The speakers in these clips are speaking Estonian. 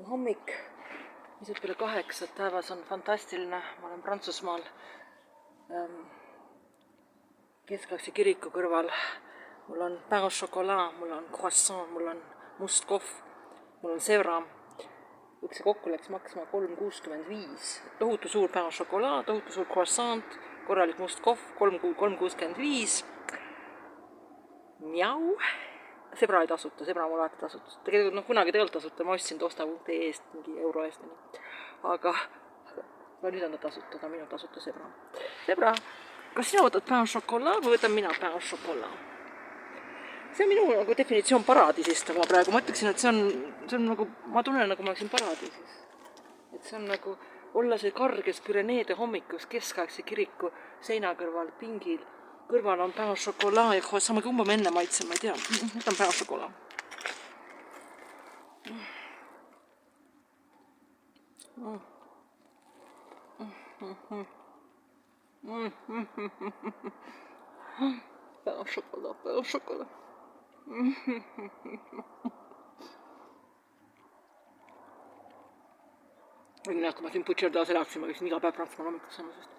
Hommik, pisut peale 8, taevas on fantastiline, ma olen Prantsusmaal keskaegse kiriku kõrval. Mul on pain au chocolat, mul on croissant, mul on must kohv, mul on sevra. Üks kokku läks maksma 3,65. Tohutu suur pain au chocolat, tohutu suur croissant, korralik must kohv, 3,65. Mjau. Sebra ei tasuta, sebra mul alati tasuta. Tegelikult kunagi tasuta, ma ostsin tosta.ee eest mingi euro eest. Aga nüüd on ta tasuta, ta minu tasuta sebra. Sebra, kas sina võtad pain au chocolat või võtan mina pain au chocolat? See on minu definitsioon paradiisist, aga praegu ma ütleksin, et see on nagu, ma tunnen nagu ma oleksin paradiisis. Et see on nagu olla see karges Püreneede hommikus keskaegse kiriku seina kõrval pingil. Kõrval on pain au chocolat ja croissant, ma kumba enne maitsen, ma ei tea. Nüüd on pain au chocolat. Pain au chocolat, pain au chocolat. Võin kui ma siin Butcherdas elaksin, ma käisin iga päev Prantsusmaal hommikus samasest.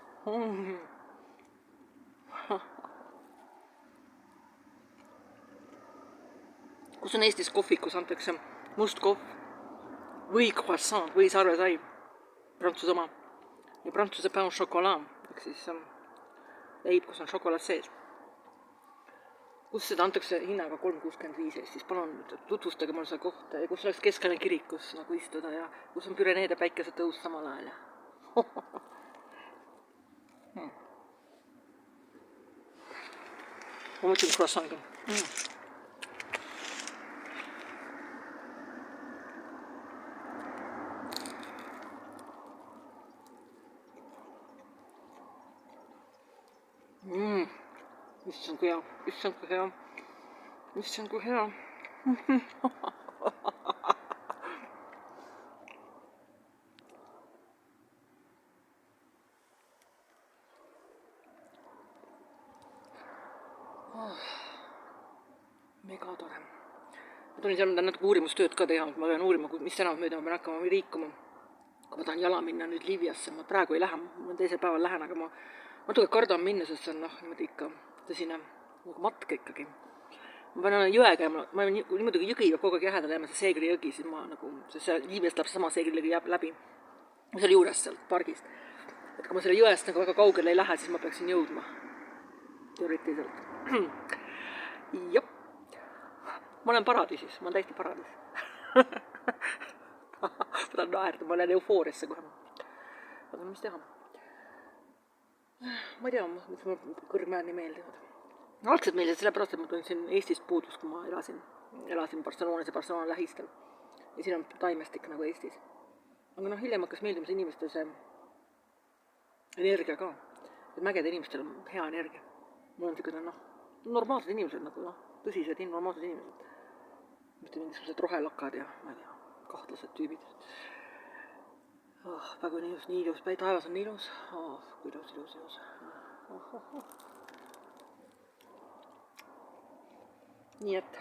Kus on Eestis kohvik, kus antakse must kohv või croissant või sarvesai, prantsuse oma, ja prantsuse pain au chocolat, ehk siis leib, kus on šokolaad sees. Kus seda antakse hinnaga 3,65 Eestis, palun tutvustage mul seda kohta ja kus oleks keskane kirik, kus nagu istuda ja kus on Püreneede päikese tõus samal ajal. Ma mõtlen croissantiga. Issand kui hea, issand kui hea, issand kui hea. Mega tore. Ma tulin seal natuke uurimustööd ka teha, ma pean uurima, mis enam mööda ma pean hakkama liikuma. Kui ma tahan jala minna nüüd Liiviasse, ma praegu ei lähe, ma teisel päeval lähen, aga ma natuke kardan minna, sest see on niimoodi ikka tõsine nagu matk ikkagi. Ma pean jõe käima, ma olen niimoodi, kui jõgi peab kogu aeg jäädal jääma, see Seegri jõgi, siis ma nagu, see Liiviast läheb sama Seegri jõgi jääb läbi. Selle juures sealt pargist. Et kui ma selle jõest nagu väga kaugele ei lähe, siis ma peaksin jõudma. Teoreetiliselt. Jop. Ma olen paradiisis, ma olen täiesti paradiis. Ma tahan naerda, ma olen eufooriasse kohe. Aga mis teha? Ma ei tea, mis mul kõrgmäed nii meeldivad. Algselt meeldivad sellepärast, et ma tulin siin Eestist puudus, kui ma elasin Barcelonas ja Barcelona lähistel. Ja siin on taimestik nagu Eestis. Aga hiljem hakkas meeldima see inimeste see energia ka. Et mägede inimestel on hea energia. Mul on selline normaalsed inimesed, nagu tõsised, normaalsed inimesed. Mitte mingisugused rohelakad ja ma ei tea, kahtlased tüübid. Väga nii ilus, taevas on nii ilus. Kui ilus. Nii et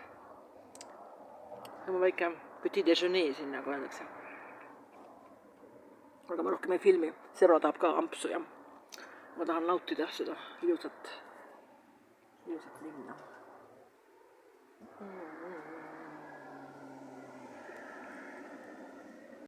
ma väike petit déjeuner siin nagu öeldakse. Aga ma rohkem ei filmi, Sebra tahab ka ampsu ja ma tahan nautida seda ilusat linna.